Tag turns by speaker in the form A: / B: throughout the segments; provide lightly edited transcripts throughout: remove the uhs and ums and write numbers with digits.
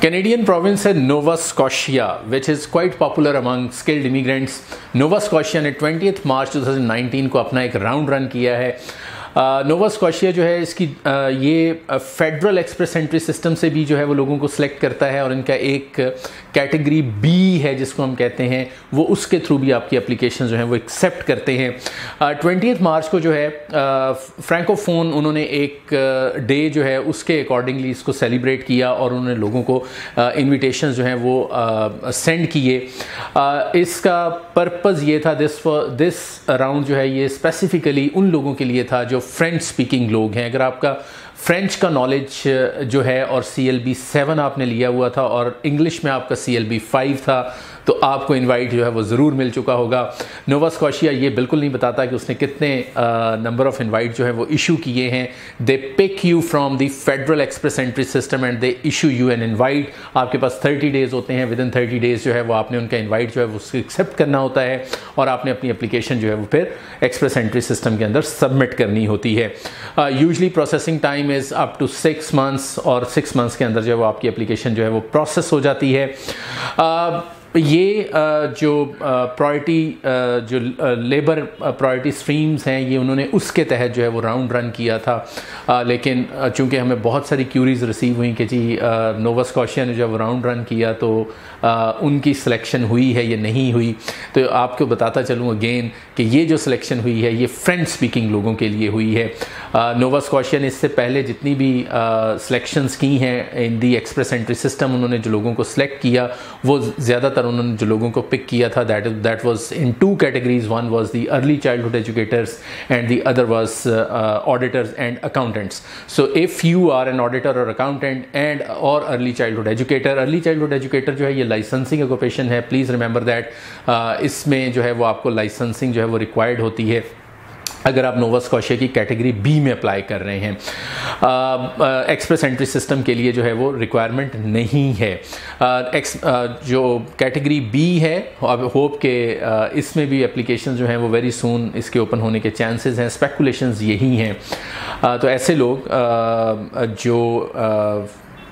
A: Canadian province है Nova Scotia, which is quite popular among skilled immigrants. Nova Scotia ने 20th मार्च 2019 को अपना एक राउंड रन किया है। नोवा स्कॉशिया जो है इसकी ये फेडरल एक्सप्रेस एंट्री सिस्टम से भी जो है वो लोगों को सिलेक्ट करता है, और इनका एक कैटेगरी बी है जिसको हम कहते हैं, वो उसके थ्रू भी आपकी एप्लीकेशन जो है वो एक्सेप्ट करते हैं। 20th मार्च को जो है फ्रैंकोफोन उन्होंने एक डे जो है उसके अकॉर्डिंगली इसको सेलिब्रेट किया, और उन्होंने लोगों को इन्विटेशन जो हैं वो सेंड किए। इसका पर्पज़ ये था, दिस राउंड जो है ये स्पेसिफिकली उन लोगों के लिए था जो फ्रेंच स्पीकिंग लोग हैं। अगर आपका फ्रेंच का नॉलेज जो है और CLB 7 आपने लिया हुआ था और इंग्लिश में आपका CLB 5 था, तो आपको इनवाइट जो है वो ज़रूर मिल चुका होगा। नोवा स्कॉशिया ये बिल्कुल नहीं बताता कि उसने कितने नंबर ऑफ इनवाइट जो है वो इशू किए हैं। They pick you from the federal express entry system and they issue you an invite. आपके पास 30 डेज़ होते हैं, विद इन 30 डेज़ जो है वो आपने उनका इन्वाइट जो है वो उसको एक्सेप्ट करना होता है, और आपने अपनी एप्लीकेशन जो है वो फिर एक्सप्रेस एंट्री सिस्टम के अंदर सबमिट करनी होती है। Usually processing time is up to 6 months, और 6 मंथ्स के अंदर जो है वो आपकी एप्लीकेशन जो है वो प्रोसेस हो जाती है। ये जो प्रायोरिटी जो लेबर प्रायोरिटी स्ट्रीम्स हैं, ये उन्होंने उसके तहत जो है वो राउंड रन किया था, लेकिन चूंकि हमें बहुत सारी क्यूरीज रिसीव हुई कि जी नोवा स्कॉशिया ने जब राउंड रन किया तो उनकी सिलेक्शन हुई है या नहीं हुई, तो आपको बताता चलूँ अगेन कि ये जो सिलेक्शन हुई है ये फ्रेंच स्पीकिंग लोगों के लिए हुई है। नोवा स्कॉशिया ने इससे पहले जितनी भी सिलेक्शंस की हैं इन दी एक्सप्रेस एंट्री सिस्टम, उन्होंने जो लोगों को सिलेक्ट किया वो ज़्यादातर उन्होंने जो लोगों को पिक किया था that was in 2 categories. One was the early childhood educators and the other was auditors and accountants. So if you are an auditor और अकाउंटेंट एंड और अर्ली चाइल्डहुड एजुकेटर जो है ये लाइसेंसिंग ऑक्यूपेशन है। Please remember that इसमें जो है वो आपको लाइसेंसिंग जो है वो रिक्वायर्ड होती है अगर आप नोवा स्कॉशिया की कैटेगरी बी में अप्लाई कर रहे हैं। एक्सप्रेस एंट्री सिस्टम के लिए जो है वो रिक्वायरमेंट नहीं है। जो कैटेगरी बी है, अब होप के इसमें भी एप्लीकेशन जो हैं वो वेरी सून इसके ओपन होने के चांसेस हैं। स्पेकुलेशंस यही हैं। तो ऐसे लोग जो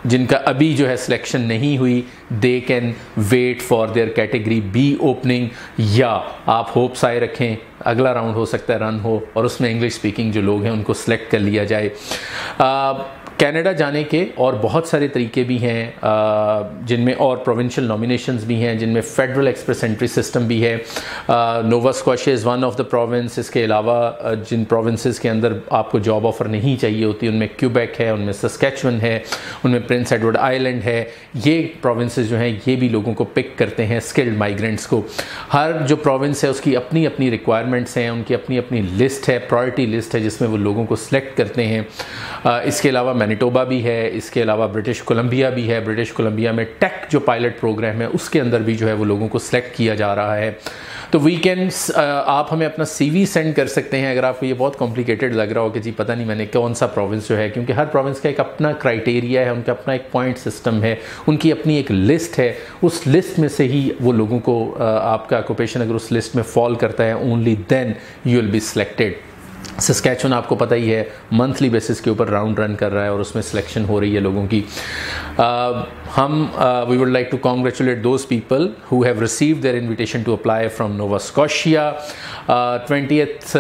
A: जिनका अभी जो है सिलेक्शन नहीं हुई, they can wait for their category be opening, या आप होप्स आए रखें अगला राउंड हो सकता है रन हो और उसमें इंग्लिश स्पीकिंग जो लोग हैं उनको सिलेक्ट कर लिया जाए। कनाडा जाने के और बहुत सारे तरीके भी हैं, जिनमें और प्रोविंशियल नॉमिनेशंस भी हैं, जिनमें फेडरल एक्सप्रेस एंट्री सिस्टम भी है। Nova Scotia is one of the province. इसके अलावा जिन प्रोविंसेस के अंदर आपको जॉब ऑफ़र नहीं चाहिए होती, उनमें क्यूबेक है, उनमें सस्कैचुअन है, उनमें प्रिंस एडवर्ड आइलैंड है। ये प्रोविंसेस जो हैं ये भी लोगों को पिक करते हैं, स्किल्ड माइग्रेंट्स को। हर जो प्रोविंस है उसकी अपनी अपनी रिक्वायरमेंट्स हैं, उनकी अपनी अपनी लिस्ट है, प्रायोरिटी लिस्ट है जिसमें वो लोगों को सिलेक्ट करते हैं। इसके अलावा मैनिटोबा भी है, इसके अलावा ब्रिटिश कोलंबिया भी है। ब्रिटिश कोलंबिया में टेक जो पायलट प्रोग्राम है उसके अंदर भी जो है वो लोगों को सिलेक्ट किया जा रहा है। तो वीकेंड्स आप हमें अपना CV सेंड कर सकते हैं अगर आपको ये बहुत कॉम्प्लिकेटेड लग रहा हो कि जी पता नहीं मैंने कौन सा प्रोविंस जो है, क्योंकि हर प्रोविंस का एक अपना क्राइटेरिया है, उनका अपना एक पॉइंट सिस्टम है, उनकी अपनी एक लिस्ट है। उस लिस्ट में से ही वो लोगों को आपका ऑक्यूपेशन अगर उस लिस्ट में फॉल करता है, only then you will be selected. Saskatchewan आपको पता ही है मंथली बेसिस के ऊपर राउंड रन कर रहा है और उसमें सिलेक्शन हो रही है लोगों की। We would like to congratulate those people who have received their invitation to apply from Nova Scotia. 20th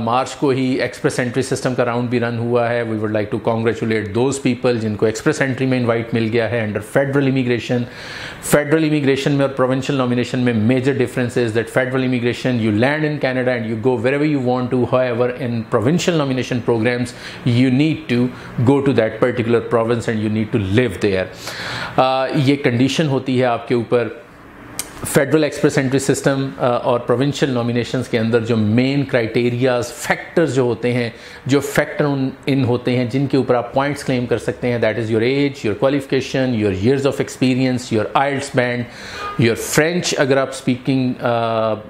A: मार्च को ही एक्सप्रेस एंट्री सिस्टम का राउंड भी रन हुआ है। We would like to congratulate those people जिनको एक्सप्रेस एंट्री में invite मिल गया है under federal immigration. Federal immigration में और प्रोविंशियल नॉमिनेशन में major difference is that federal immigration you land in Canada and you go wherever you want to. However, in provincial nomination programs you need to go to that particular province and you need to live there. ये condition होती है आपके ऊपर। Federal express entry system और provincial nominations के अंदर जो main criterias factors जो होते हैं, जो फैक्टर इन होते हैं जिनके ऊपर आप पॉइंट्स क्लेम कर सकते हैं, that is your age, your qualification, your ears of experience, your IELTS band, your French. अगर आप स्पीकिंग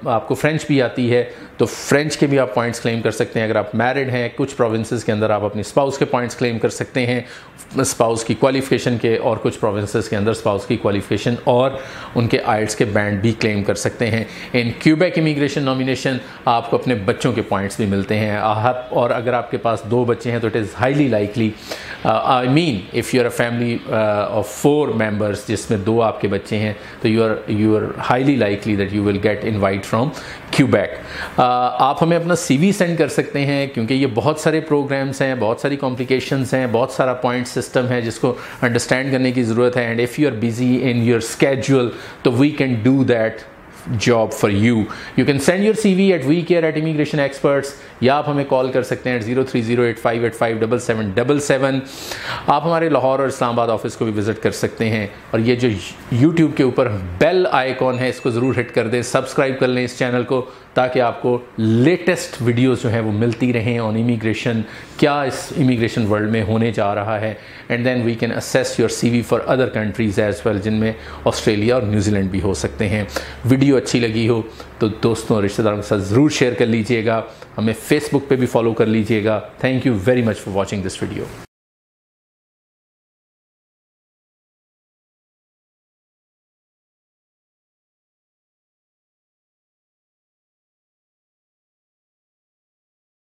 A: आपको फ्रेंच भी आती है तो फ्रेंच के भी आप पॉइंट्स क्लेम कर सकते हैं। अगर आप मैरिड हैं, कुछ प्रोविंसेस के अंदर आप अपनी स्पाउस के पॉइंट्स क्लेम कर सकते हैं, स्पाउस की क्वालिफिकेशन के, और कुछ प्रोविंसेस के अंदर स्पाउस की क्वालिफिकेशन और उनके आइल्ट्स के बैंड भी क्लेम कर सकते हैं। इन क्यूबेक इमिग्रेशन नॉमिनेशन आपको अपने बच्चों के पॉइंट्स भी मिलते हैं। और अगर आपके पास 2 बच्चे हैं तो it is highly likely, I mean if you are a family of 4 members जिसमें 2 आपके बच्चे हैं, तो you are highly likely that you will get invite from Quebec. आप हमें अपना CV सेंड कर सकते हैं, क्योंकि ये बहुत सारे प्रोग्राम्स हैं, बहुत सारी कॉम्प्लिकेशंस हैं, बहुत सारा पॉइंट सिस्टम है जिसको अंडरस्टैंड करने की ज़रूरत है। And if you are busy in your schedule, तो we can do that job for you. You can send your CV at WeCare@Immigration Experts, या आप हमें कॉल कर सकते हैं 0308585777। आप हमारे लाहौर और इस्लामाबाद ऑफिस को भी विज़िट कर सकते हैं। और ये जो YouTube के ऊपर बेल आइकॉन है, इसको ज़रूर हिट कर दें, सब्सक्राइब कर लें इस चैनल को, ताकि आपको लेटेस्ट वीडियोस जो हैं वो मिलती रहें ऑन इमिग्रेशन, क्या इस इमिग्रेशन वर्ल्ड में होने जा रहा है। And then we can assess your CV for other countries as well, जिनमें ऑस्ट्रेलिया और न्यूजीलैंड भी हो सकते हैं। वीडियो अच्छी लगी हो तो दोस्तों और रिश्तेदारों के साथ ज़रूर शेयर कर लीजिएगा। हमें फेसबुक पे भी फॉलो कर लीजिएगा। Thank you very much for watching this video.